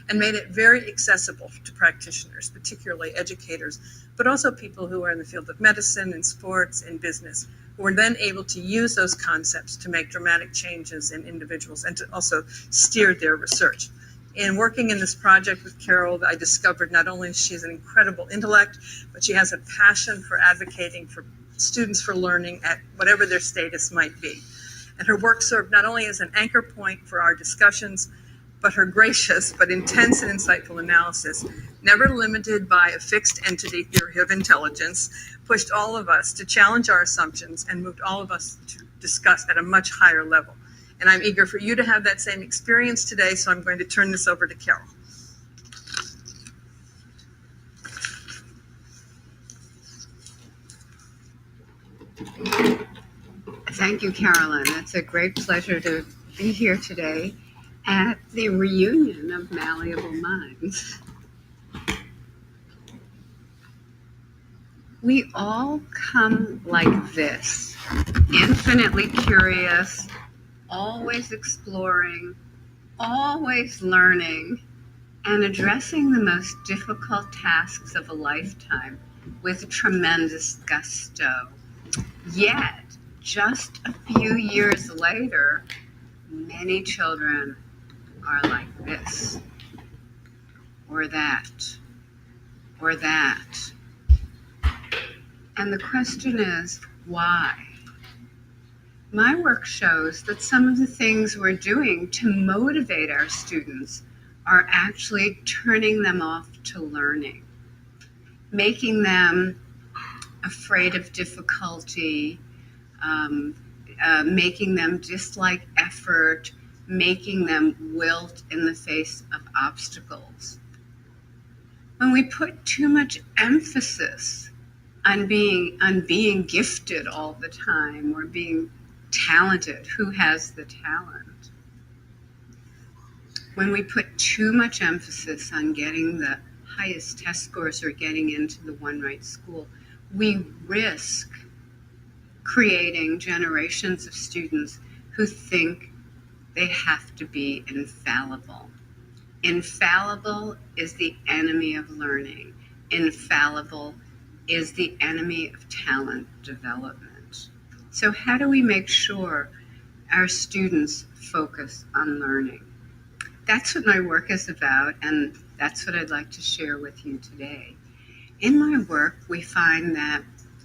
and made it very accessible to practitioners, particularly educators, but also people who are in the field of medicine and sports and business, who were then able to use those concepts to make dramatic changes in individuals and to also steer their research. In working in this project with Carol, I discovered not only she's an incredible intellect, but she has a passion for advocating for students for learning at whatever their status might be. And her work served not only as an anchor point for our discussions, but her gracious but intense and insightful analysis, never limited by a fixed entity theory of intelligence, pushed all of us to challenge our assumptions and moved all of us to discuss at a much higher level. And I'm eager for you to have that same experience today, so I'm going to turn this over to Carol. Thank you, Carolyn. It's a great pleasure to be here today at the reunion of Malleable Minds. We all come like this, infinitely curious, always exploring, always learning, and addressing the most difficult tasks of a lifetime with tremendous gusto. Yet, just a few years later, many children are like this, or that, or that. And the question is, why? My work shows that some of the things we're doing to motivate our students are actually turning them off to learning, making them afraid of difficulty, making them dislike effort, making them wilt in the face of obstacles. When we put too much emphasis on being gifted all the time or being talented, who has the talent? When we put too much emphasis on getting the highest test scores or getting into the one right school, we risk creating generations of students who think they have to be infallible. Infallible is the enemy of learning. Infallible is the enemy of talent development. So how do we make sure our students focus on learning? That's what my work is about, and that's what I'd like to share with you today. In my work, we find that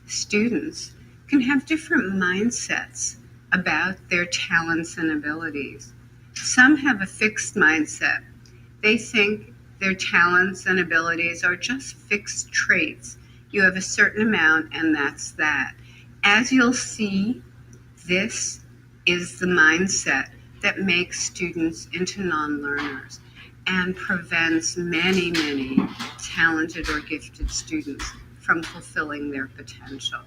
students can have different mindsets about their talents and abilities. Some have a fixed mindset. They think their talents and abilities are just fixed traits. You have a certain amount, and that's that. As you'll see, this is the mindset that makes students into non-learners and prevents many, many talented or gifted students from fulfilling their potential.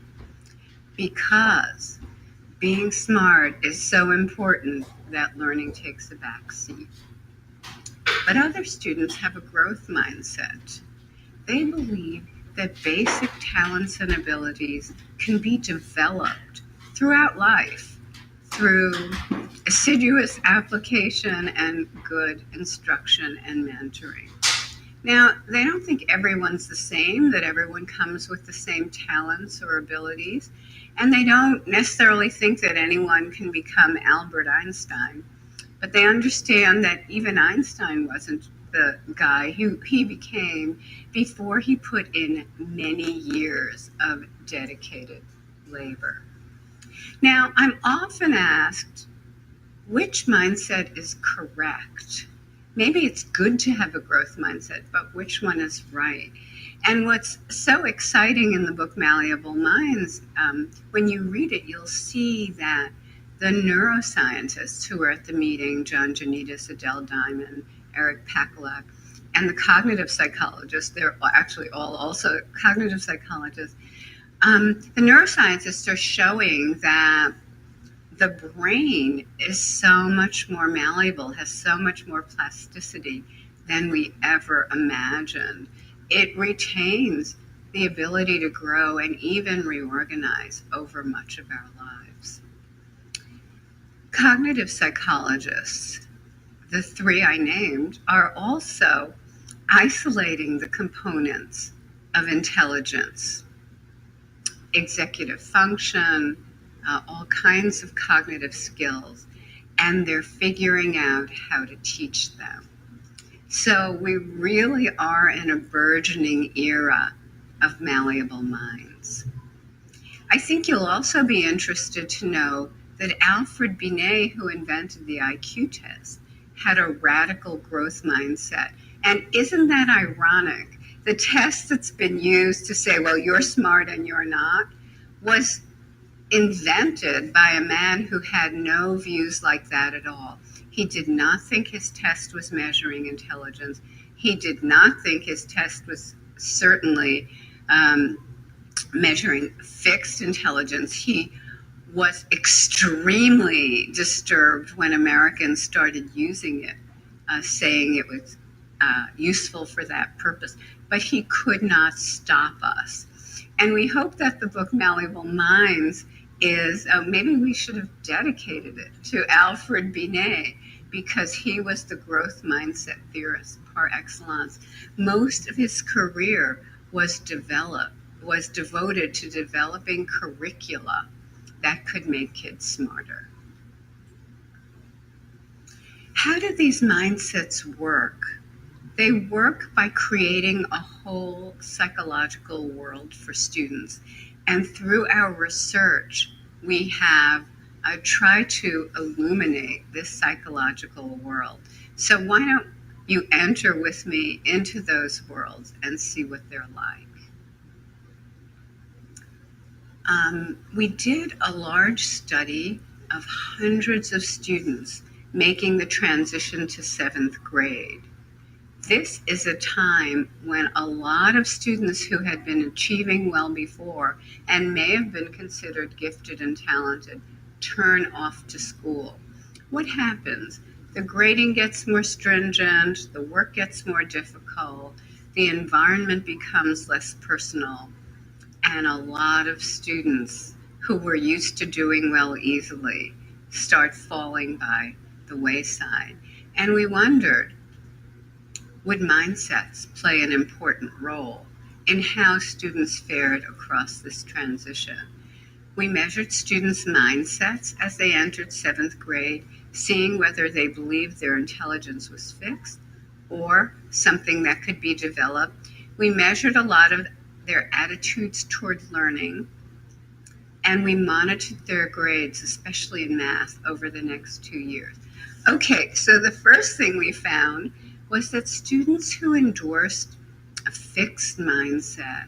Because being smart is so important that learning takes a back seat. But other students have a growth mindset. They believe that basic talents and abilities can be developed throughout life through assiduous application and good instruction and mentoring. Now, they don't think everyone's the same, that everyone comes with the same talents or abilities, and they don't necessarily think that anyone can become Albert Einstein, but they understand that even Einstein wasn't the guy who he became before he put in many years of dedicated labor. Now, I'm often asked, which mindset is correct? Maybe it's good to have a growth mindset, but which one is right? And what's so exciting in the book Malleable Minds, when you read it, you'll see that the neuroscientists who were at the meeting, John Janitas, Adele Diamond, Eric Pakalak, and the cognitive psychologists, they're actually all also cognitive psychologists, the neuroscientists are showing that the brain is so much more malleable, has so much more plasticity than we ever imagined. It retains the ability to grow and even reorganize over much of our lives. Cognitive psychologists, the three I named, are also isolating the components of intelligence, executive function, all kinds of cognitive skills, and they're figuring out how to teach them. So we really are in a burgeoning era of malleable minds. I think you'll also be interested to know that Alfred Binet, who invented the IQ test, had a radical growth mindset. And isn't that ironic? The test that's been used to say, well, you're smart and you're not, was invented by a man who had no views like that at all. He did not think his test was measuring intelligence. He did not think his test was certainly measuring fixed intelligence. He was extremely disturbed when Americans started using it, saying it was useful for that purpose. But he could not stop us. And we hope that the book Malleable Minds is, maybe we should have dedicated it to Alfred Binet, because he was the growth mindset theorist par excellence. Most of his career was devoted to developing curricula that could make kids smarter. How do these mindsets work? They work by creating a whole psychological world for students. And through our research, we have tried to illuminate this psychological world. So why don't you enter with me into those worlds and see what they're like? We did a large study of hundreds of students making the transition to 7th grade. This is a time when a lot of students who had been achieving well before and may have been considered gifted and talented turn off to school. What happens? The grading gets more stringent, the work gets more difficult, the environment becomes less personal, and a lot of students who were used to doing well easily start falling by the wayside. And we wondered, would mindsets play an important role in how students fared across this transition? We measured students' mindsets as they entered 7th grade, seeing whether they believed their intelligence was fixed or something that could be developed. We measured a lot of their attitudes toward learning, and we monitored their grades, especially in math, over the next 2 years. Okay, so the first thing we found was that students who endorsed a fixed mindset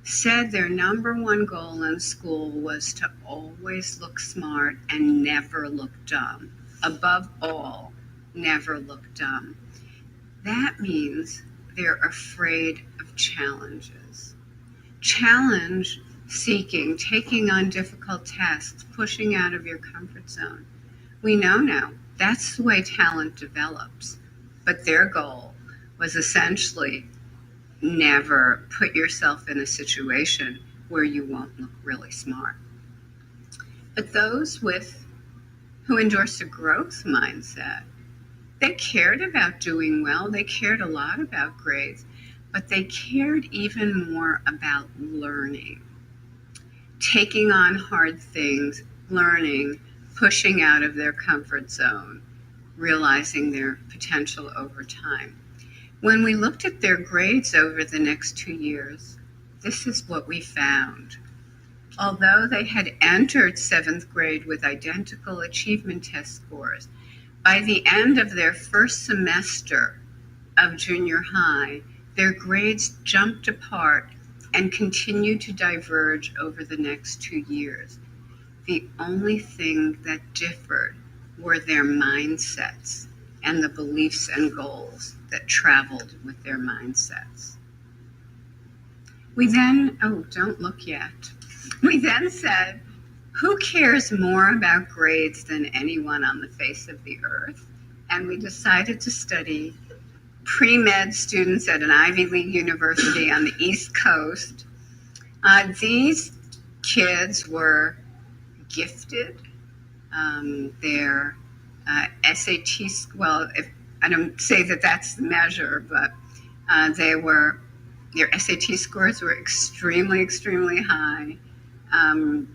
said their number one goal in school was to always look smart and never look dumb. Above all, never look dumb. That means they're afraid of challenges. Challenge seeking, taking on difficult tasks, pushing out of your comfort zone. We know now that's the way talent develops. But their goal was essentially never put yourself in a situation where you won't look really smart. But those who endorsed a growth mindset, they cared about doing well, they cared a lot about grades, but they cared even more about learning, taking on hard things, learning, pushing out of their comfort zone, realizing their potential over time. When we looked at their grades over the next 2 years, this is what we found. Although they had entered 7th grade with identical achievement test scores, by the end of their first semester of junior high, their grades jumped apart and continued to diverge over the next 2 years. The only thing that differed were their mindsets and the beliefs and goals that traveled with their mindsets. We then, don't look yet. We then said, who cares more about grades than anyone on the face of the earth? And we decided to study pre-med students at an Ivy League university on the East Coast. These kids were gifted. Their SAT, I don't say that that's the measure, but their SAT scores were extremely, extremely high. Um,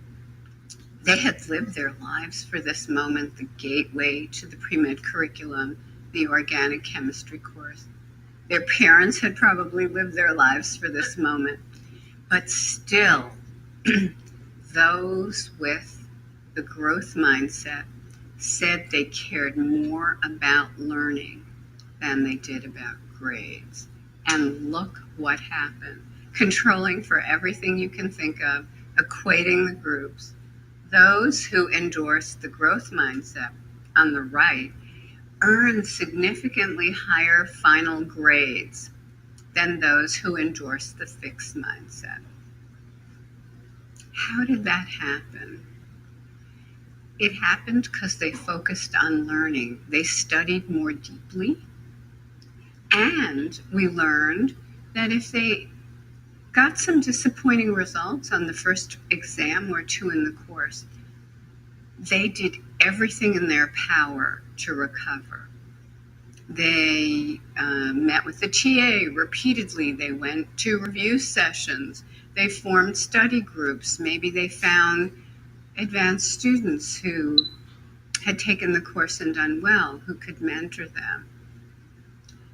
they had lived their lives for this moment, the gateway to the pre-med curriculum, the organic chemistry course. Their parents had probably lived their lives for this moment, but still, those with the growth mindset said they cared more about learning than they did about grades. And look what happened. Controlling for everything you can think of, equating the groups. Those who endorsed the growth mindset on the right earned significantly higher final grades than those who endorsed the fixed mindset. How did that happen? It happened because they focused on learning. They studied more deeply. And we learned that if they got some disappointing results on the first exam or two in the course, they did everything in their power to recover. They met with the TA repeatedly. They went to review sessions. They formed study groups. Maybe they found advanced students who had taken the course and done well, who could mentor them.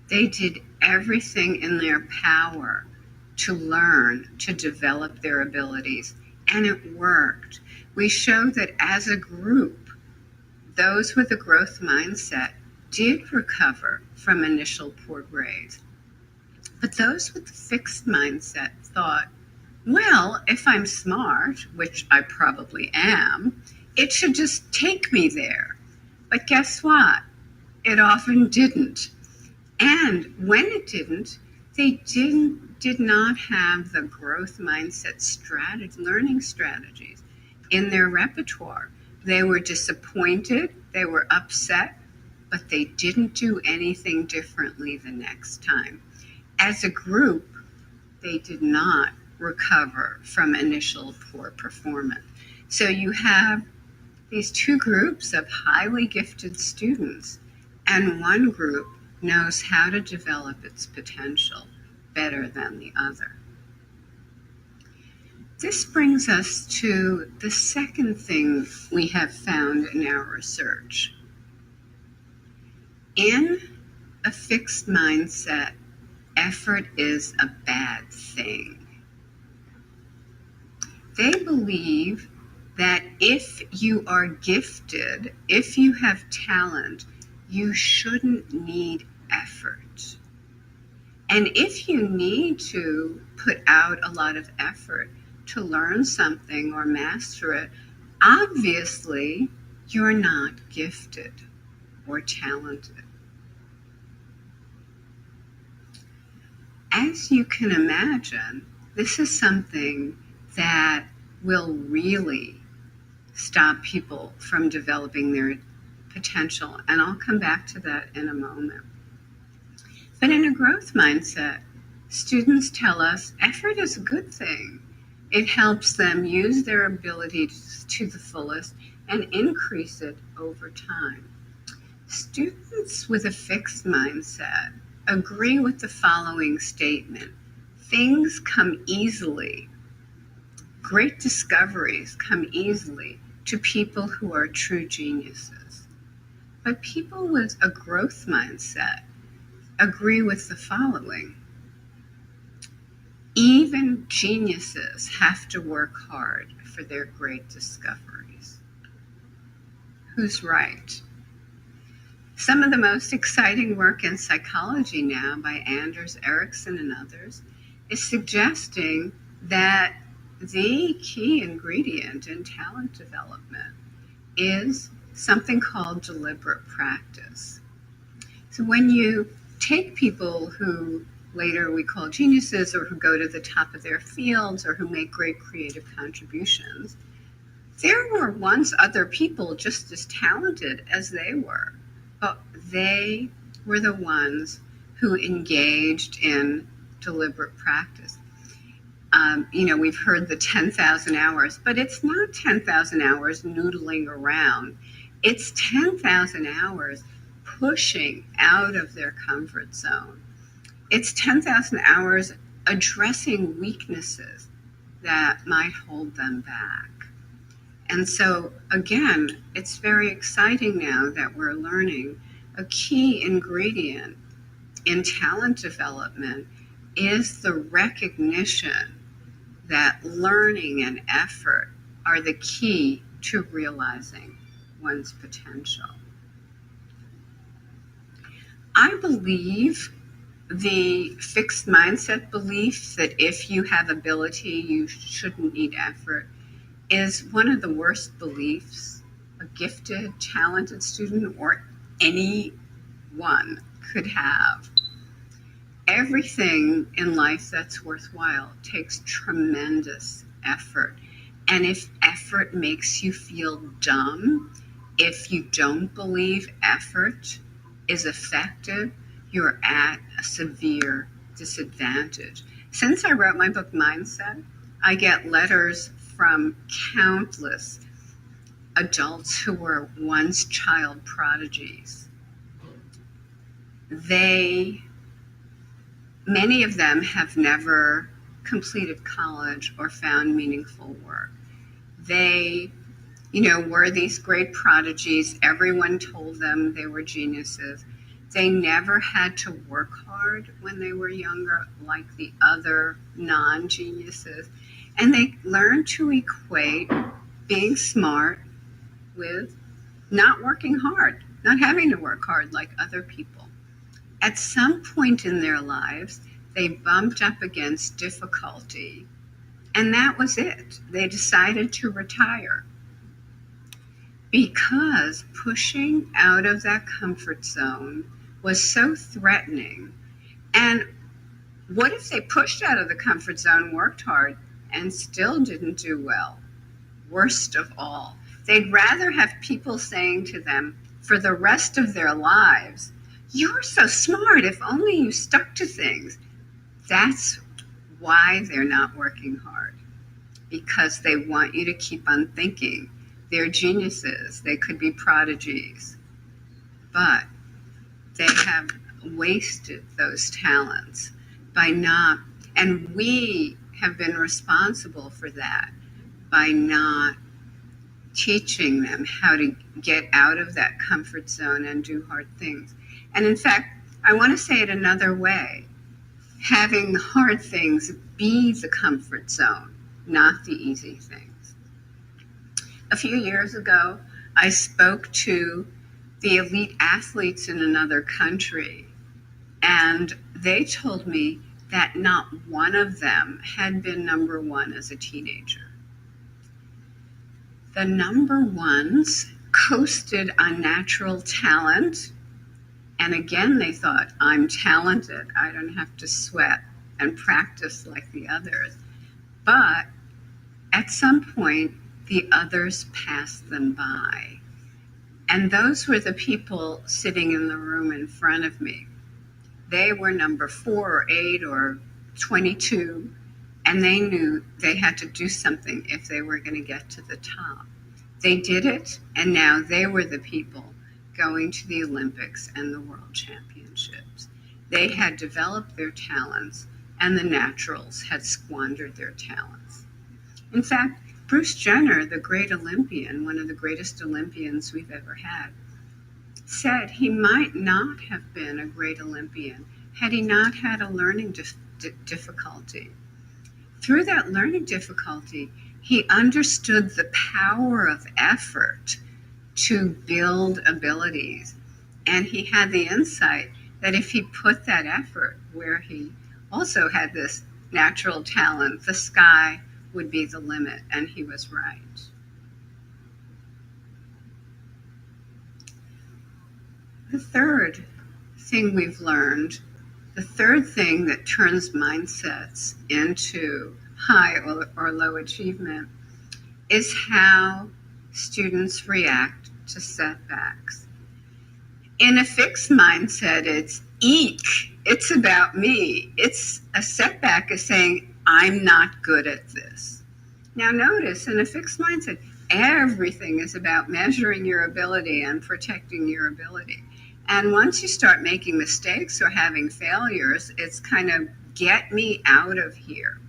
They did everything in their power to learn, to develop their abilities, and it worked. We showed that as a group, those with a growth mindset did recover from initial poor grades. But those with the fixed mindset thought, well, if I'm smart, which I probably am, it should just take me there. But guess what? It often didn't. And when it didn't, they did not have the growth mindset learning strategies in their repertoire. They were disappointed, they were upset, but they didn't do anything differently the next time. As a group, they did not recover from initial poor performance. So you have these two groups of highly gifted students, and one group knows how to develop its potential better than the other. This brings us to the second thing we have found in our research. In a fixed mindset, effort is a bad thing. They believe that if you are gifted, if you have talent, you shouldn't need effort. And if you need to put out a lot of effort to learn something or master it, obviously you're not gifted or talented. As you can imagine, this is something that will really stop people from developing their potential, and I'll come back to that in a moment. But in a growth mindset, students tell us effort is a good thing. It helps them use their abilities to the fullest and increase it over time. Students with a fixed mindset agree with the following statement: things come easily. Great discoveries come easily to people who are true geniuses. But people with a growth mindset agree with the following: even geniuses have to work hard for their great discoveries. Who's right? Some of the most exciting work in psychology now by Anders Ericsson and others is suggesting that the key ingredient in talent development is something called deliberate practice. So when you take people who later we call geniuses, or who go to the top of their fields, or who make great creative contributions, there were once other people just as talented as they were, but they were the ones who engaged in deliberate practice. We've heard the 10,000 hours, but it's not 10,000 hours noodling around. It's 10,000 hours pushing out of their comfort zone. It's 10,000 hours addressing weaknesses that might hold them back. And so, again, it's very exciting now that we're learning a key ingredient in talent development is the recognition that learning and effort are the key to realizing one's potential. I believe the fixed mindset belief that if you have ability, you shouldn't need effort is one of the worst beliefs a gifted, talented student or anyone could have. Everything in life that's worthwhile takes tremendous effort. And if effort makes you feel dumb, if you don't believe effort is effective, you're at a severe disadvantage. Since I wrote my book, Mindset, I get letters from countless adults who were once child prodigies. Many of them have never completed college or found meaningful work. They, were these great prodigies. Everyone told them they were geniuses. They never had to work hard when they were younger, like the other non-geniuses. And they learned to equate being smart with not working hard, not having to work hard like other people. At some point in their lives, they bumped up against difficulty, and that was it. They decided to retire because pushing out of that comfort zone was so threatening. And what if they pushed out of the comfort zone, worked hard, and still didn't do well? Worst of all, they'd rather have people saying to them for the rest of their lives, "You're so smart, if only you stuck to things." That's why they're not working hard, because they want you to keep on thinking they're geniuses, they could be prodigies, but they have wasted those talents by not, and we have been responsible for that by not teaching them how to get out of that comfort zone and do hard things. And in fact, I want to say it another way. Having hard things be the comfort zone, not the easy things. A few years ago, I spoke to the elite athletes in another country, and they told me that not one of them had been number one as a teenager. The number ones coasted on natural talent. And again, they thought, I'm talented. I don't have to sweat and practice like the others. But at some point, the others passed them by. And those were the people sitting in the room in front of me. They were number 4 or 8 or 22, and they knew they had to do something if they were going to get to the top. They did it, and now they were the people going to the Olympics and the World Championships. They had developed their talents, and the naturals had squandered their talents. In fact, Bruce Jenner, the great Olympian, one of the greatest Olympians we've ever had, said he might not have been a great Olympian had he not had a learning difficulty. Through that learning difficulty, he understood the power of effort to build abilities. And he had the insight that if he put that effort where he also had this natural talent, the sky would be the limit. And he was right. The third thing we've learned, the third thing that turns mindsets into high or low achievement, is how students react to setbacks. In a fixed mindset, it's eek, it's about me. It's a setback is saying, I'm not good at this. Now notice, in a fixed mindset, everything is about measuring your ability and protecting your ability. And once you start making mistakes or having failures, it's kind of get me out of here.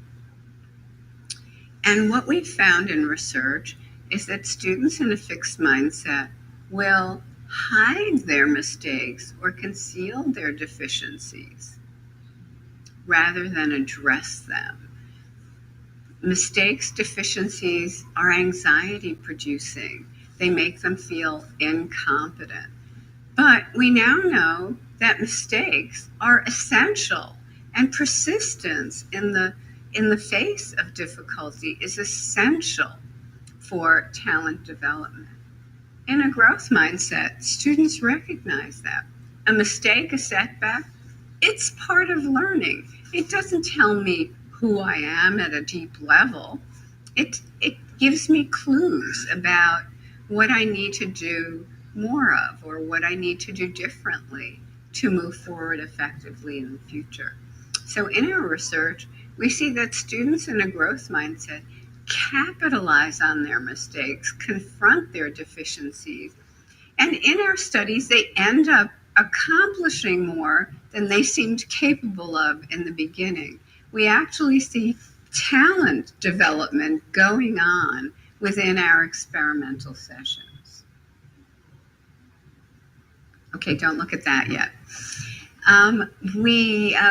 And what we found in research is that students in a fixed mindset will hide their mistakes or conceal their deficiencies rather than address them. Mistakes, deficiencies are anxiety producing. They make them feel incompetent. But we now know that mistakes are essential, and persistence in the face of difficulty is essential for talent development. In a growth mindset, students recognize that. A mistake, a setback, it's part of learning. It doesn't tell me who I am at a deep level. It gives me clues about what I need to do more of or what I need to do differently to move forward effectively in the future. So in our research, we see that students in a growth mindset capitalize on their mistakes, confront their deficiencies, and in our studies, they end up accomplishing more than they seemed capable of in the beginning. We actually see talent development going on within our experimental sessions. Okay, don't look at that yet.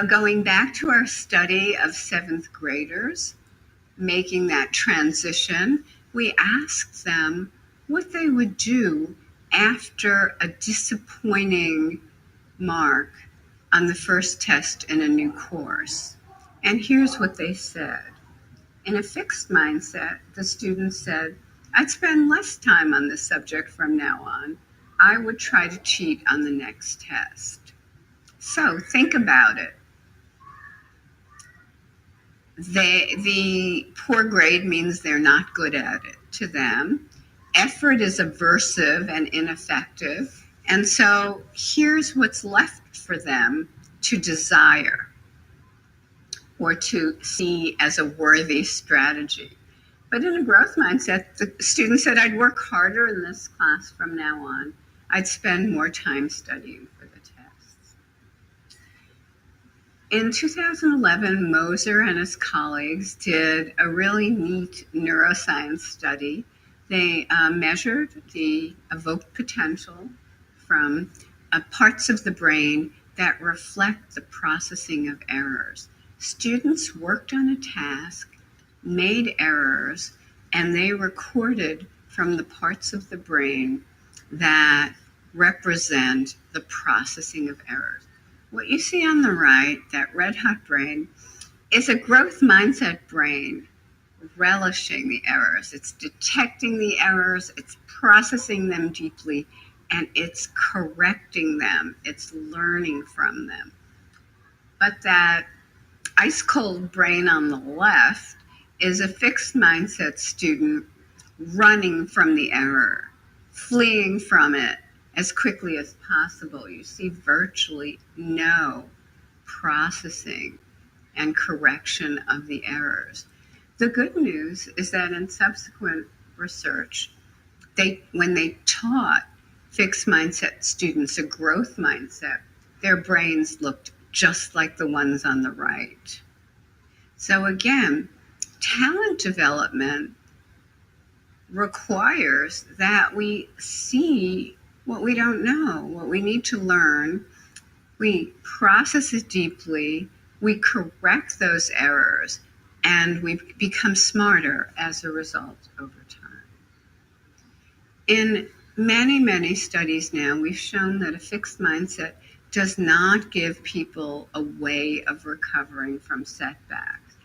Going back to our study of 7th graders, making that transition, we asked them what they would do after a disappointing mark on the first test in a new course. And here's what they said. In a fixed mindset, the students said, I'd spend less time on this subject from now on. I would try to cheat on the next test. So think about it. The poor grade means they're not good at it to them. Effort is aversive and ineffective. And so here's what's left for them to desire or to see as a worthy strategy. But in a growth mindset, the student said, I'd work harder in this class from now on. I'd spend more time studying for the tests. In 2011, Moser and his colleagues did a really neat neuroscience study. They measured the evoked potential from parts of the brain that reflect the processing of errors. Students worked on a task, made errors, and they recorded from the parts of the brain that represent the processing of errors. What you see on the right, that red hot brain, is a growth mindset brain relishing the errors. It's detecting the errors, it's processing them deeply, and it's correcting them. It's learning from them. But that ice cold brain on the left is a fixed mindset student running from the error, fleeing from it as quickly as possible. You see virtually no processing and correction of the errors. The good news is that in subsequent research, when they taught fixed mindset students a growth mindset, their brains looked just like the ones on the right. So again, talent development requires that we see what we don't know, what we need to learn. We process it deeply, we correct those errors, and we become smarter as a result over time. In many, many studies now, we've shown that a fixed mindset does not give people a way of recovering from setbacks.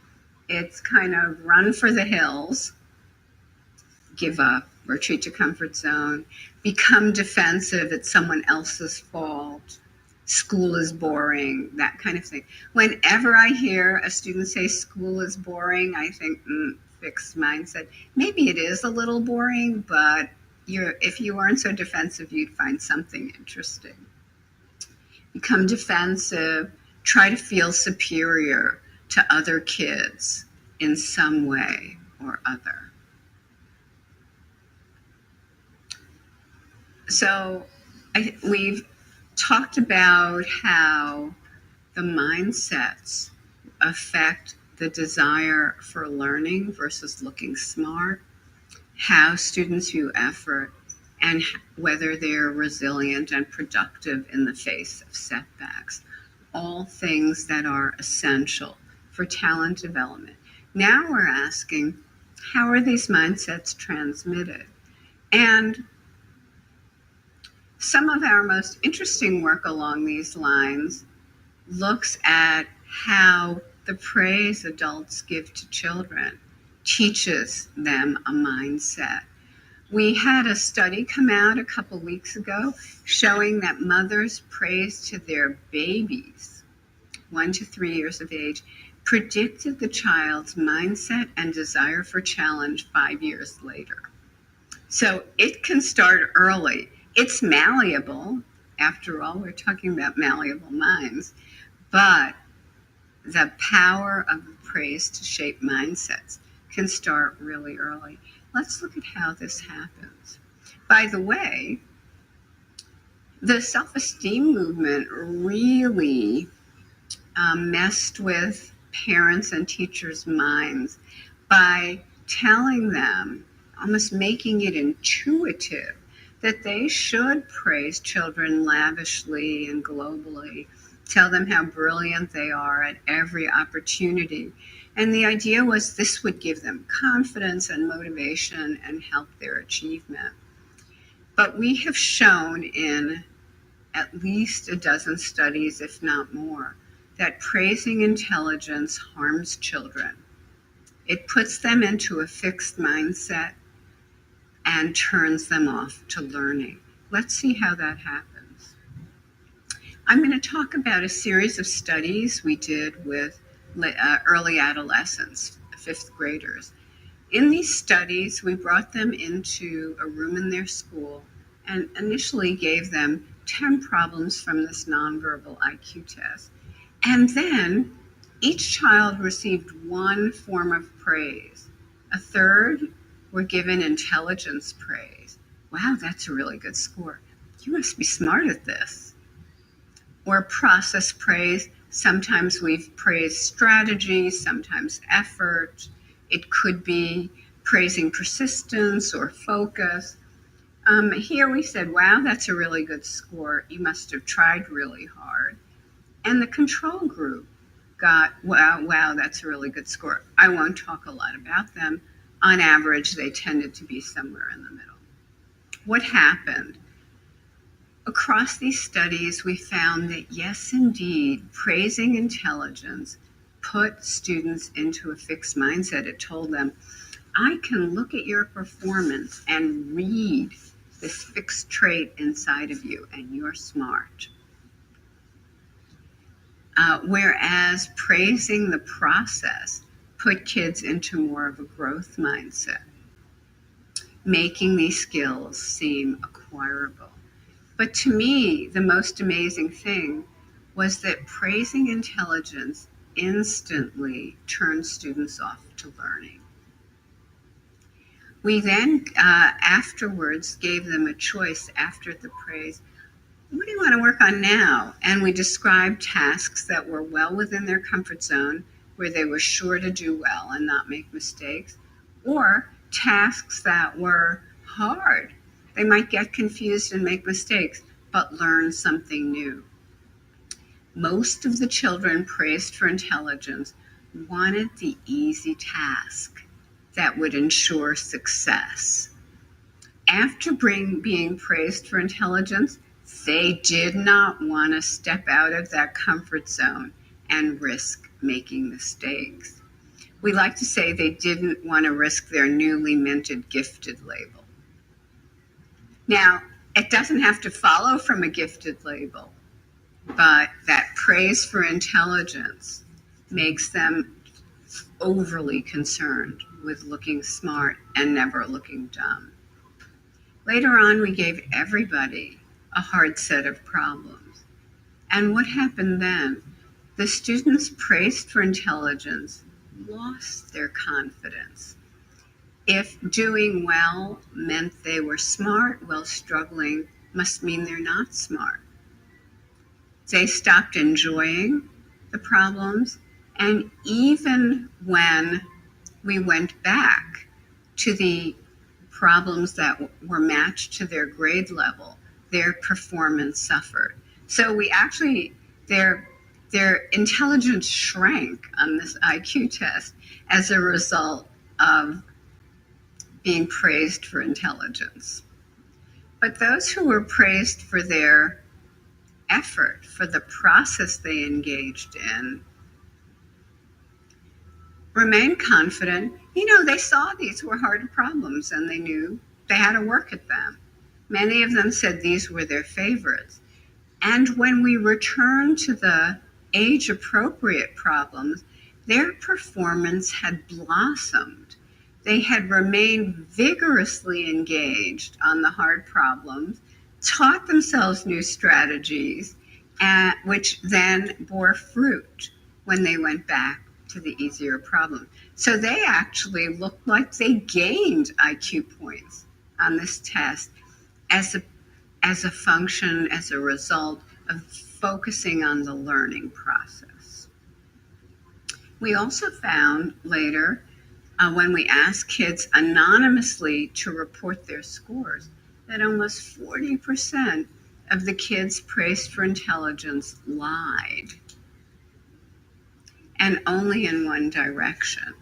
It's kind of run for the hills, give up, retreat to comfort zone, become defensive, it's someone else's fault, school is boring, that kind of thing. Whenever I hear a student say school is boring, I think, fixed mindset. Maybe it is a little boring, but if you weren't so defensive, you'd find something interesting. Become defensive, try to feel superior to other kids in some way or other. So we've talked about how the mindsets affect the desire for learning versus looking smart, how students view effort, and whether they're resilient and productive in the face of setbacks. All things that are essential for talent development. Now we're asking, how are these mindsets transmitted? And some of our most interesting work along these lines looks at how the praise adults give to children teaches them a mindset. We had a study come out a couple weeks ago showing that mothers' praise to their babies, 1 to 3 years of age, predicted the child's mindset and desire for challenge 5 years later. So it can start early. It's malleable. After all, we're talking about malleable minds. But the power of praise to shape mindsets can start really early. Let's look at how this happens. By the way, the self-esteem movement really messed with parents and teachers' minds by telling them, almost making it intuitive, that they should praise children lavishly and globally, tell them how brilliant they are at every opportunity. And the idea was this would give them confidence and motivation and help their achievement. But we have shown in at least a dozen studies, if not more, that praising intelligence harms children. It puts them into a fixed mindset and turns them off to learning. Let's see how that happens. I'm going to talk about a series of studies we did with early adolescents, fifth graders. In these studies, we brought them into a room in their school and initially gave them 10 problems from this nonverbal IQ test. And then each child received one form of praise. A third were given intelligence praise. Wow, that's a really good score. You must be smart at this. Or process praise. Sometimes we've praised strategy, sometimes effort. It could be praising persistence or focus. Here we said, wow, that's a really good score. You must have tried really hard. And the control group got, wow, that's a really good score. I won't talk a lot about them. On average, they tended to be somewhere in the middle. What happened? Across these studies, we found that yes, indeed, praising intelligence put students into a fixed mindset. It told them, I can look at your performance and read this fixed trait inside of you, and you're smart. Whereas praising the process put kids into more of a growth mindset, making these skills seem acquirable. But to me, the most amazing thing was that praising intelligence instantly turned students off to learning. We then afterwards gave them a choice after the praise. What do you want to work on now? And we described tasks that were well within their comfort zone, where they were sure to do well and not make mistakes, or tasks that were hard. They might get confused and make mistakes, but learn something new. Most of the children praised for intelligence wanted the easy task that would ensure success. After being praised for intelligence, they did not want to step out of that comfort zone and risk making mistakes. We like to say they didn't want to risk their newly minted gifted label. Now, it doesn't have to follow from a gifted label, but that praise for intelligence makes them overly concerned with looking smart and never looking dumb. Later on, we gave everybody a hard set of problems. And what happened then? The students praised for intelligence lost their confidence. If doing well meant they were smart, well, struggling must mean they're not smart. They stopped enjoying the problems. And even when we went back to the problems that were matched to their grade level, their performance suffered. So we actually, their intelligence shrank on this IQ test as a result of being praised for intelligence. But those who were praised for their effort, for the process they engaged in, remained confident. They saw these were hard problems and they knew they had to work at them. Many of them said these were their favorites. And when we return to the age appropriate problems, their performance had blossomed. They had remained vigorously engaged on the hard problems, taught themselves new strategies, which then bore fruit when they went back to the easier problem. So they actually looked like they gained IQ points on this test as a function, as a result of focusing on the learning process. We also found later, when we asked kids anonymously to report their scores, that almost 40% of the kids praised for intelligence lied, and only in one direction.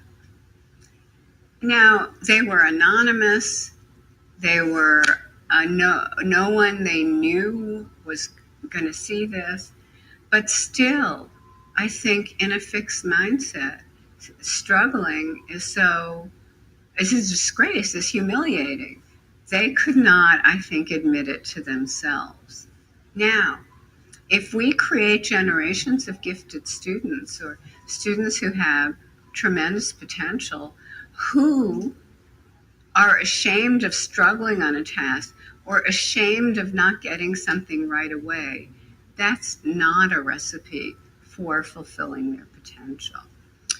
Now, they were anonymous. They were no one they knew was going to see this, but still, I think in a fixed mindset, struggling is a disgrace, is humiliating. They could not, I think, admit it to themselves. Now, if we create generations of gifted students or students who have tremendous potential, who are ashamed of struggling on a task or ashamed of not getting something right away, that's not a recipe for fulfilling their potential.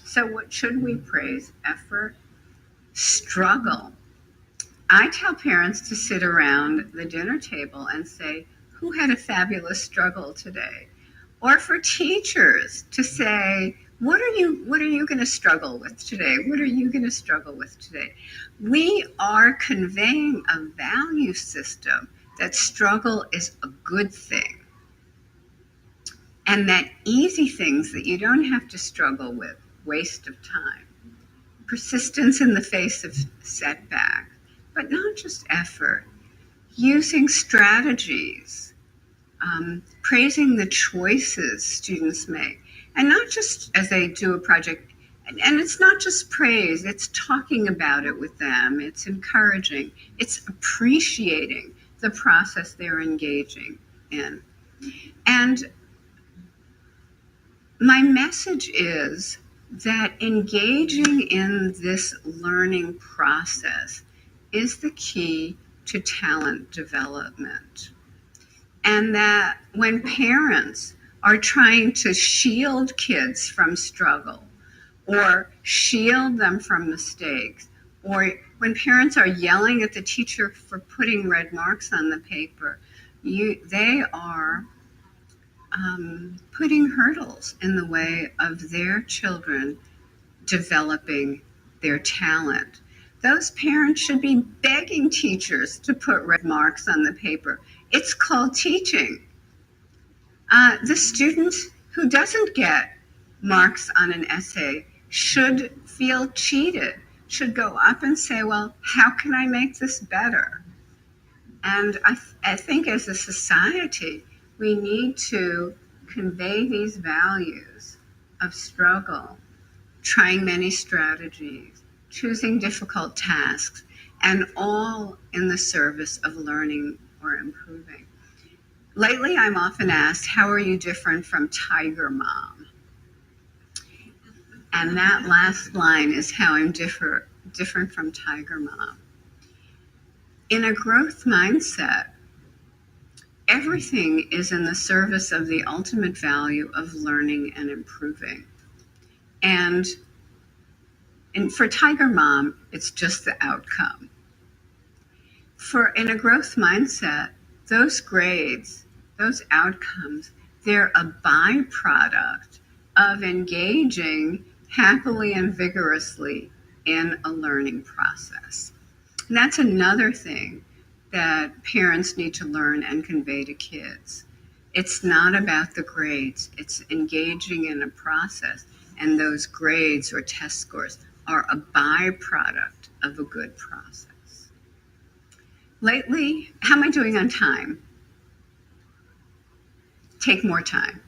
So what should we praise? Effort, struggle. I tell parents to sit around the dinner table and say, who had a fabulous struggle today? Or for teachers to say, what are you going to struggle with today? What are you going to struggle with today? We are conveying a value system that struggle is a good thing. And that easy things that you don't have to struggle with, waste of time, persistence in the face of setback, but not just effort, using strategies, praising the choices students make, and not just as they do a project. And it's not just praise, it's talking about it with them, it's encouraging, it's appreciating the process they're engaging in. And my message is that engaging in this learning process is the key to talent development. And that when parents are trying to shield kids from struggle or shield them from mistakes, or when parents are yelling at the teacher for putting red marks on the paper, they are putting hurdles in the way of their children developing their talent. Those parents should be begging teachers to put red marks on the paper. It's called teaching. The student who doesn't get marks on an essay should feel cheated, should go up and say, well, how can I make this better? And I think as a society, we need to convey these values of struggle, trying many strategies, choosing difficult tasks, and all in the service of learning or improving. Lately, I'm often asked, how are you different from Tiger Mom? And that last line is how I'm different from Tiger Mom. In a growth mindset, everything is in the service of the ultimate value of learning and improving. And for Tiger Mom, it's just the outcome. In a growth mindset, those grades, those outcomes They're a byproduct of engaging happily and vigorously in a learning process. And that's another thing that parents need to learn and convey to kids. It's not about the grades, it's engaging in a process, and those grades or test scores are a byproduct of a good process. Lately, how am I doing on time? Take more time.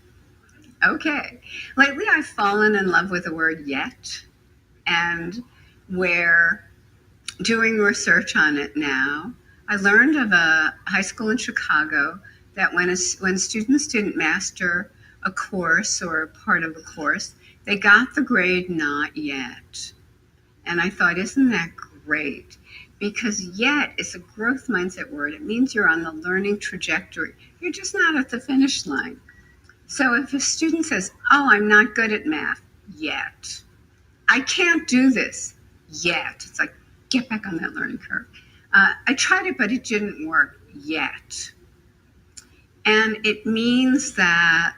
Okay. Lately, I've fallen in love with the word yet, and we're doing research on it now. I learned of a high school in Chicago that when students didn't master a course or a part of a course, they got the grade not yet. And I thought, isn't that great? Because yet is a growth mindset word. It means you're on the learning trajectory. You're just not at the finish line. So if a student says, oh, I'm not good at math yet, I can't do this yet, it's like, get back on that learning curve. I tried it, but it didn't work yet. And it means that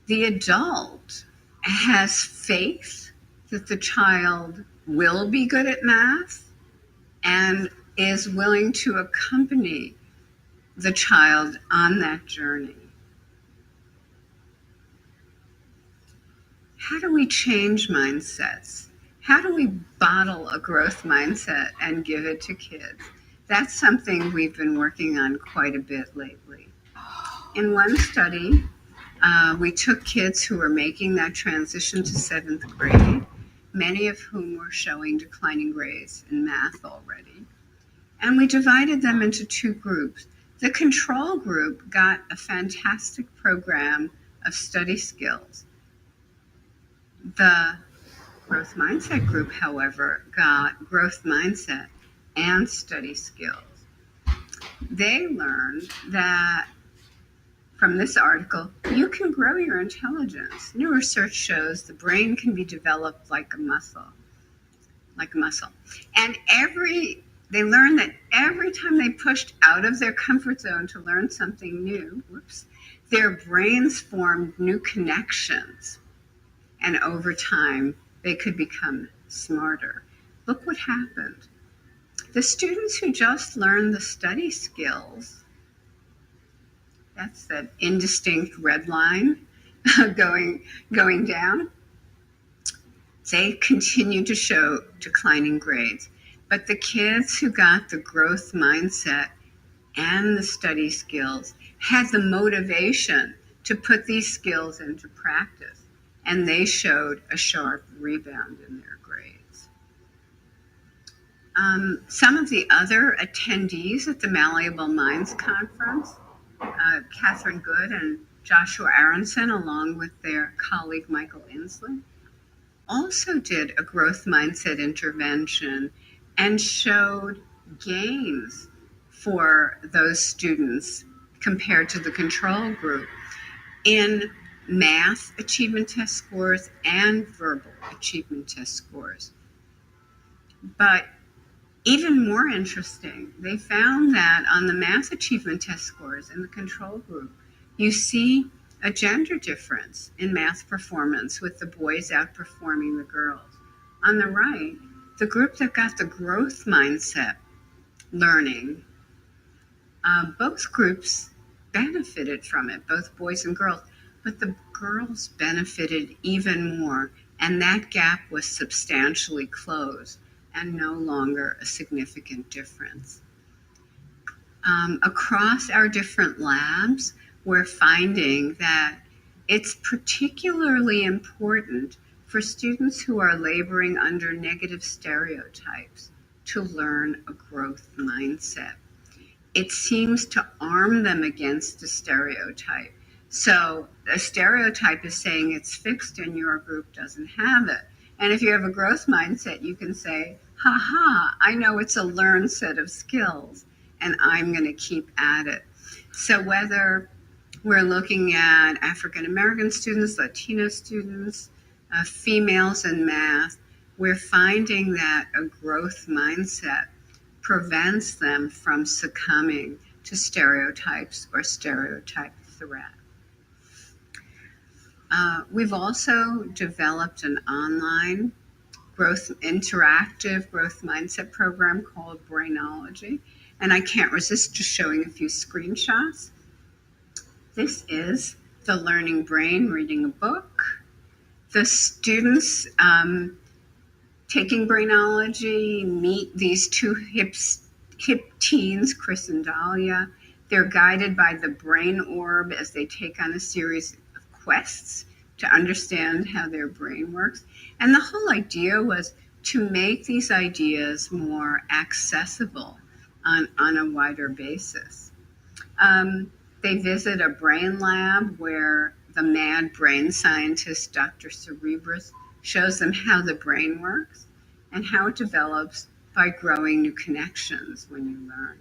the adult has faith that the child will be good at math and is willing to accompany the child on that journey. How do we change mindsets? How do we bottle a growth mindset and give it to kids? That's something we've been working on quite a bit lately. In one study, we took kids who were making that transition to 7th grade, many of whom were showing declining grades in math already. And we divided them into two groups. The control group got a fantastic program of study skills. The growth mindset group, however, got growth mindset and study skills. They learned that from this article, you can grow your intelligence. New research shows the brain can be developed like a muscle. And they learned that every time they pushed out of their comfort zone to learn something new, their brains formed new connections. And over time, they could become smarter. Look what happened. The students who just learned the study skills, that's that indistinct red line going down, they continue to show declining grades. But the kids who got the growth mindset and the study skills had the motivation to put these skills into practice, and they showed a sharp rebound in their grades. Some of the other attendees at the Malleable Minds Conference, Catherine Good and Joshua Aronson, along with their colleague Michael Inslee, also did a growth mindset intervention and showed gains for those students compared to the control group in math achievement test scores and verbal achievement test scores. But even more interesting, they found that on the math achievement test scores in the control group, you see a gender difference in math performance, with the boys outperforming the girls. On the right, the group that got the growth mindset learning, both groups benefited from it, both boys and girls, but the girls benefited even more, and that gap was substantially closed and no longer a significant difference. Across our different labs, we're finding that it's particularly important for students who are laboring under negative stereotypes to learn a growth mindset. It seems to arm them against a stereotype. So a stereotype is saying it's fixed and your group doesn't have it. And if you have a growth mindset, you can say, I know it's a learned set of skills and I'm going to keep at it. So whether we're looking at African American students, Latino students, females in math, we're finding that a growth mindset prevents them from succumbing to stereotypes or stereotype threat. We've also developed an online interactive growth mindset program called Brainology. And I can't resist just showing a few screenshots. This is the learning brain reading a book. The students taking Brainology meet these two hip teens, Chris and Dahlia. They're guided by the brain orb as they take on a series of quests to understand how their brain works. And the whole idea was to make these ideas more accessible on a wider basis. They visit a brain lab where the mad brain scientist, Dr. Cerebrus, shows them how the brain works and how it develops by growing new connections when you learn.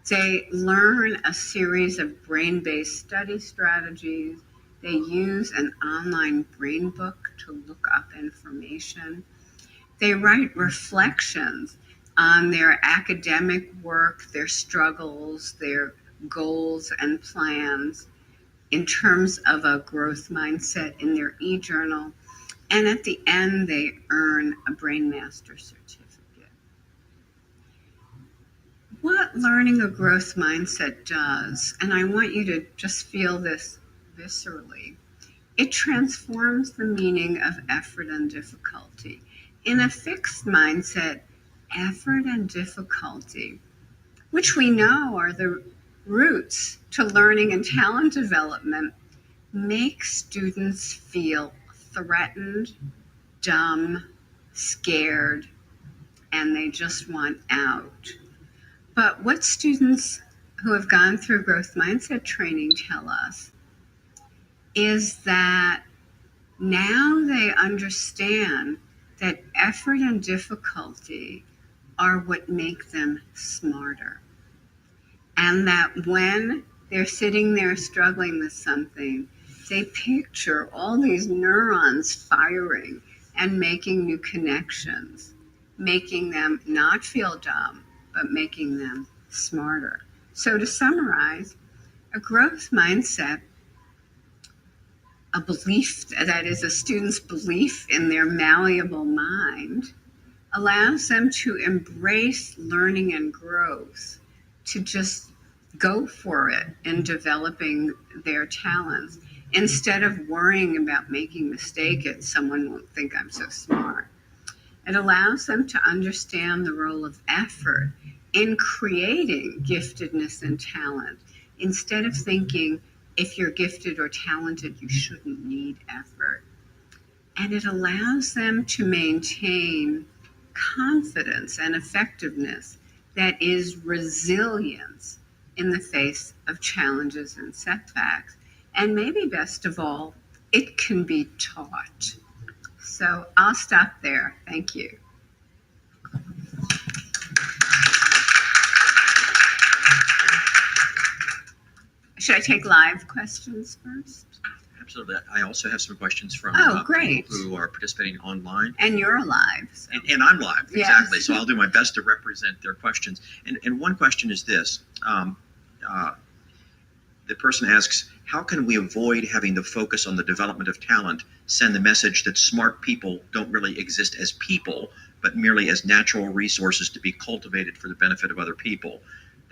They learn a series of brain-based study strategies. They use an online brain book to look up information. They write reflections on their academic work, their struggles, their goals and plans in terms of a growth mindset in their e-journal. And at the end, they earn a Brain Master certificate. What learning a growth mindset does, and I want you to just feel this viscerally, it transforms the meaning of effort and difficulty. In a fixed mindset, effort and difficulty, which we know are the roots to learning and talent development, make students feel threatened, dumb, scared, and they just want out. But what students who have gone through growth mindset training tell us is that now they understand that effort and difficulty are what make them smarter. And that when they're sitting there struggling with something, they picture all these neurons firing and making new connections, making them not feel dumb, but making them smarter. So to summarize, a growth mindset, a belief that is a student's belief in their malleable mind, allows them to embrace learning and growth, to just go for it in developing their talents instead of worrying about making a mistake and someone won't think I'm so smart. It allows them to understand the role of effort in creating giftedness and talent instead of thinking if you're gifted or talented, you shouldn't need effort. And it allows them to maintain confidence and effectiveness that is resilience in the face of challenges and setbacks. And maybe best of all, it can be taught. So I'll stop there. Thank you. Should I take live questions first? Absolutely. I also have some questions from great. people who are participating online. And you're live. So. And I'm live, Yes. exactly. So I'll do my best to represent their questions. And one question is this. The person asks, how can we avoid having the focus on the development of talent, send the message that smart people don't really exist as people, but merely as natural resources to be cultivated for the benefit of other people?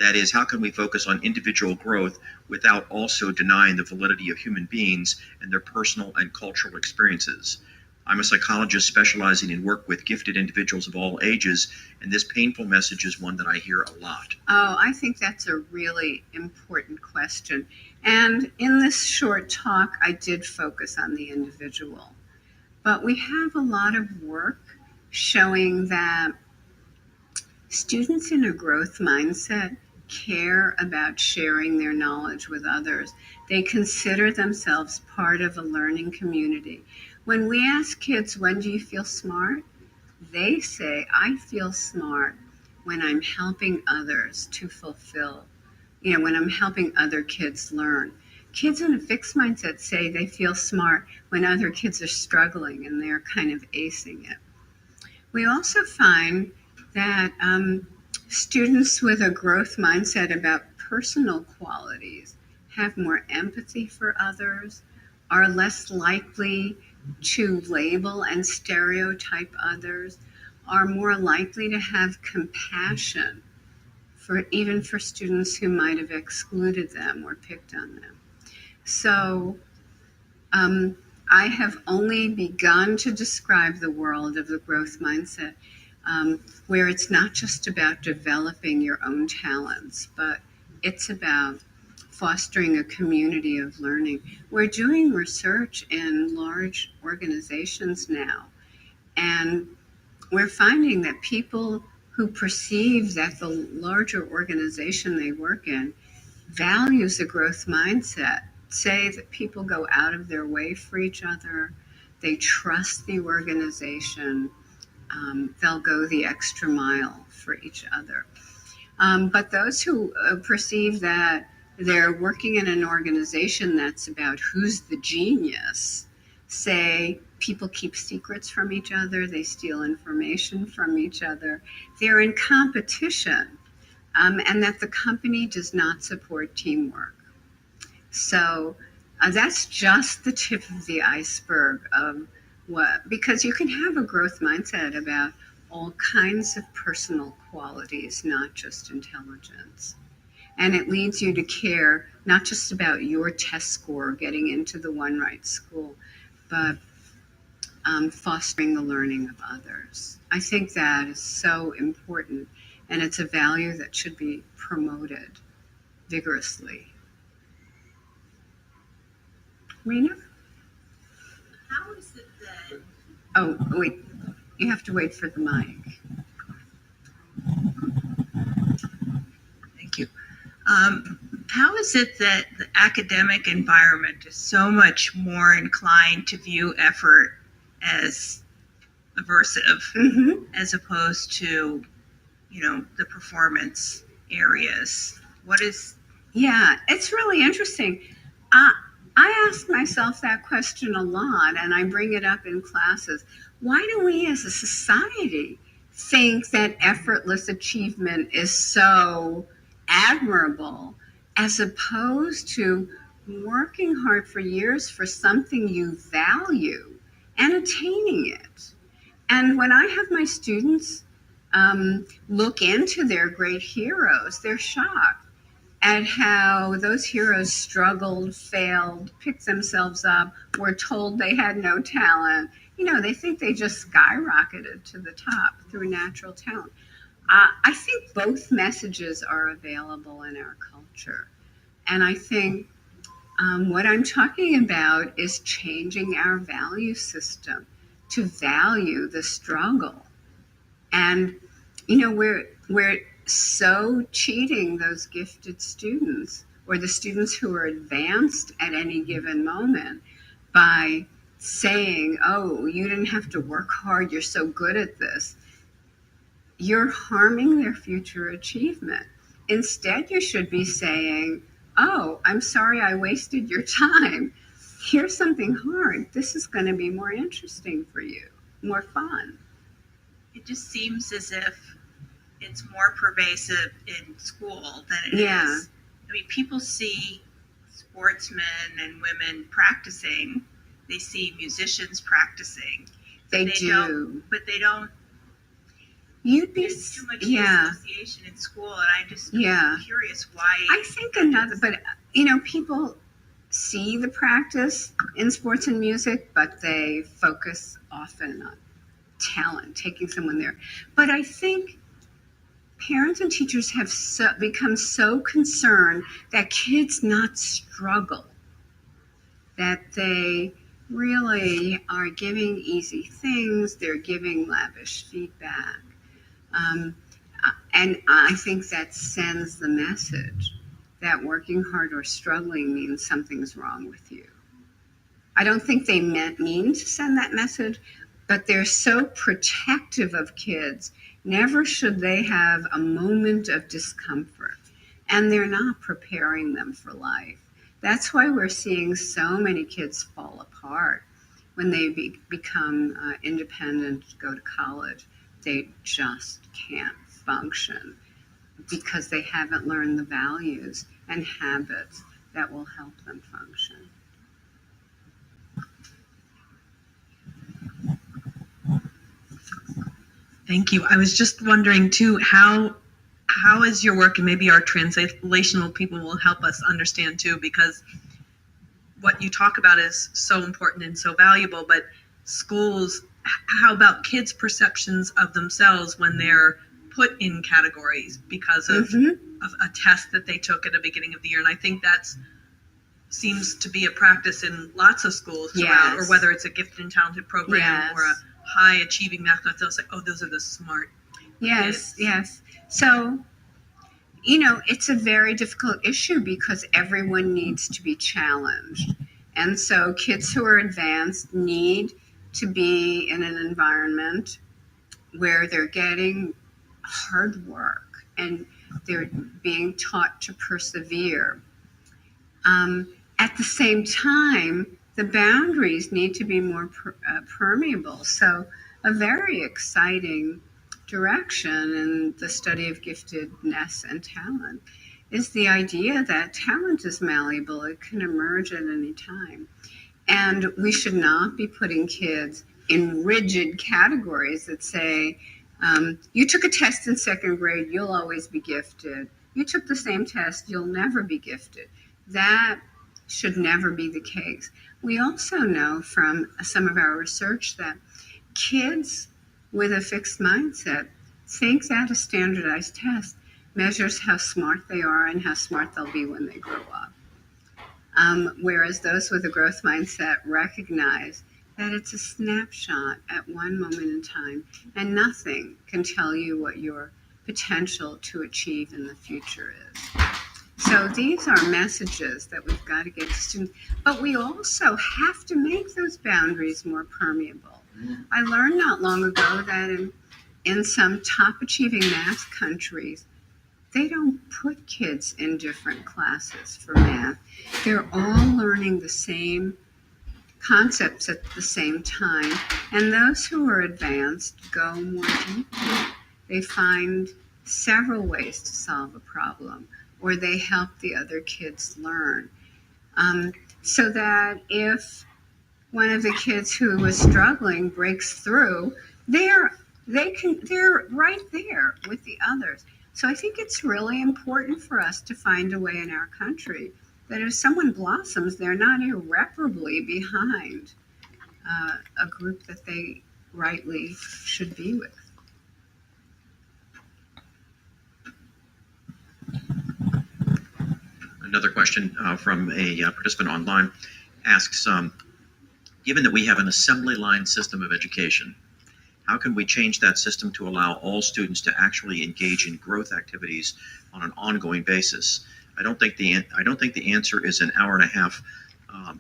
That is, how can we focus on individual growth without also denying the validity of human beings and their personal and cultural experiences? I'm a psychologist specializing in work with gifted individuals of all ages, and this painful message is one that I hear a lot. Oh, I think that's a really important question. And in this short talk, I did focus on the individual. But we have a lot of work showing that students in a growth mindset care about sharing their knowledge with others. They consider themselves part of a learning community. When we ask kids, when do you feel smart? They say, I feel smart when I'm helping others to fulfill, when I'm helping other kids learn. Kids in a fixed mindset say they feel smart when other kids are struggling and they're kind of acing it. We also find that students with a growth mindset about personal qualities have more empathy for others, are less likely to label and stereotype others, are more likely to have compassion for even for students who might have excluded them or picked on them. So I have only begun to describe the world of the growth mindset, where it's not just about developing your own talents, but it's about fostering a community of learning. We're doing research in large organizations now, and we're finding that people who perceive that the larger organization they work in values a growth mindset say that people go out of their way for each other, they trust the organization, they'll go the extra mile for each other. But those who perceive that they're working in an organization that's about who's the genius say people keep secrets from each other, they steal information from each other, they're in competition, and that the company does not support teamwork. So that's just the tip of the iceberg of what, because you can have a growth mindset about all kinds of personal qualities, not just intelligence. And it leads you to care not just about your test score getting into the one right school, but fostering the learning of others. I think that is so important, and it's a value that should be promoted vigorously. Rena? How is it that Oh, wait. You have to wait for the mic. Thank you. How is it that the academic environment is so much more inclined to view effort as aversive as opposed to, the performance areas? What is? Yeah, it's really interesting. I ask myself that question a lot, and I bring it up in classes. Why do we as a society think that effortless achievement is so admirable as opposed to working hard for years for something you value and attaining it? And when I have my students look into their great heroes, they're shocked at how those heroes struggled, failed, picked themselves up, were told they had no talent. They think they just skyrocketed to the top through natural talent. I think both messages are available in our culture. And I think what I'm talking about is changing our value system to value the struggle. And, we're so cheating those gifted students or the students who are advanced at any given moment by saying, oh, you didn't have to work hard, you're so good at this. You're harming their future achievement. Instead, you should be saying, oh, I'm sorry I wasted your time. Here's something hard. This is going to be more interesting for you, more fun. It just seems as if it's more pervasive in school than it is. I mean, people see sportsmen and women practicing. They see musicians practicing. They do. But they don't. There's too much association in school, and I just am curious why. I think people see the practice in sports and music, but they focus often on talent, taking someone there. But I think parents and teachers have become so concerned that kids not struggle, that they really are giving easy things, they're giving lavish feedback. And I think that sends the message that working hard or struggling means something's wrong with you. I don't think they mean to send that message, but they're so protective of kids. Never should they have a moment of discomfort, and they're not preparing them for life. That's why we're seeing so many kids fall apart when they become independent, go to college. They just can't function because they haven't learned the values and habits that will help them function. Thank you. I was just wondering too, how is your work, and maybe our translational people will help us understand too, because what you talk about is so important and so valuable, but schools, how about kids' perceptions of themselves when they're put in categories because of a test that they took at the beginning of the year? And I think that's seems to be a practice in lots of schools throughout, or whether it's a gifted and talented program or a high achieving math class, they'll say, oh, those are the smart kids. Yes. So, it's a very difficult issue because everyone needs to be challenged. And so kids who are advanced need to be in an environment where they're getting hard work and they're being taught to persevere. At the same time, the boundaries need to be more permeable. So a very exciting direction in the study of giftedness and talent is the idea that talent is malleable. It can emerge at any time. And we should not be putting kids in rigid categories that say, you took a test in second grade, you'll always be gifted. You took the same test, you'll never be gifted. That should never be the case. We also know from some of our research that kids with a fixed mindset think that a standardized test measures how smart they are and how smart they'll be when they grow up. Whereas those with a growth mindset recognize that it's a snapshot at one moment in time, and nothing can tell you what your potential to achieve in the future is. So these are messages that we've got to get to students, but we also have to make those boundaries more permeable. I learned not long ago that in some top achieving math countries, they don't put kids in different classes for math. They're all learning the same concepts at the same time, and those who are advanced go more deeply. They find several ways to solve a problem, or they help the other kids learn. So that if one of the kids who was struggling breaks through, they're right there with the others. So I think it's really important for us to find a way in our country that if someone blossoms, they're not irreparably behind a group that they rightly should be with. Another question from a participant online asks, given that we have an assembly line system of education, how can we change that system to allow all students to actually engage in growth activities on an ongoing basis? I don't think the answer is an hour and a half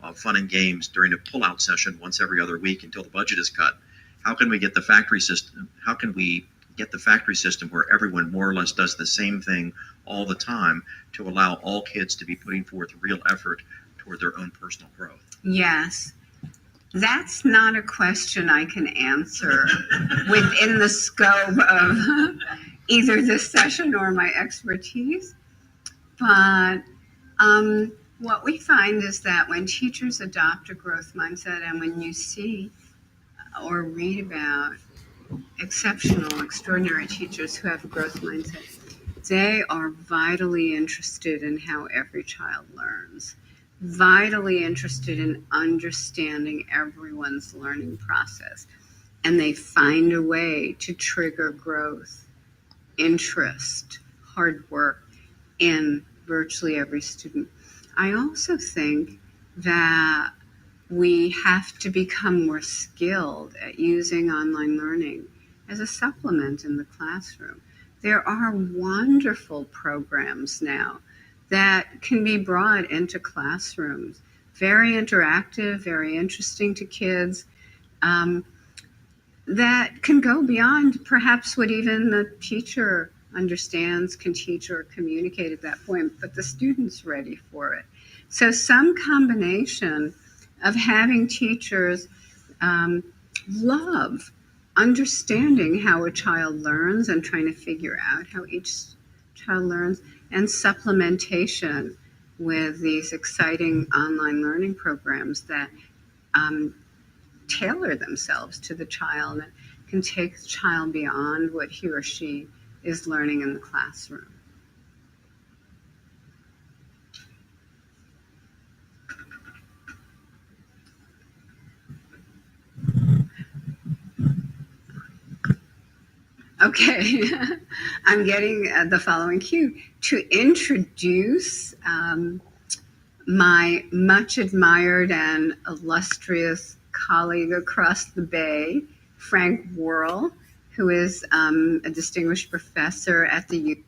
of fun and games during a pullout session once every other week until the budget is cut. How can we get the factory system? How can we get the factory system where everyone more or less does the same thing all the time to allow all kids to be putting forth real effort toward their own personal growth? Yes. That's not a question I can answer within the scope of either this session or my expertise. But what we find is that when teachers adopt a growth mindset, and when you see or read about exceptional, extraordinary teachers who have a growth mindset, they are vitally interested in how every child learns, vitally interested in understanding everyone's learning process. And they find a way to trigger growth, interest, hard work in virtually every student. I also think that we have to become more skilled at using online learning as a supplement in the classroom. There are wonderful programs now that can be brought into classrooms, very interactive, very interesting to kids, that can go beyond perhaps what even the teacher understands, can teach or communicate at that point, but the student's ready for it. So some combination of having teachers love understanding how a child learns and trying to figure out how each child learns, and supplementation with these exciting online learning programs that tailor themselves to the child and can take the child beyond what he or she is learning in the classroom. Okay, I'm getting the following cue to introduce my much admired and illustrious colleague across the bay, Frank Worrell, who is a distinguished professor at the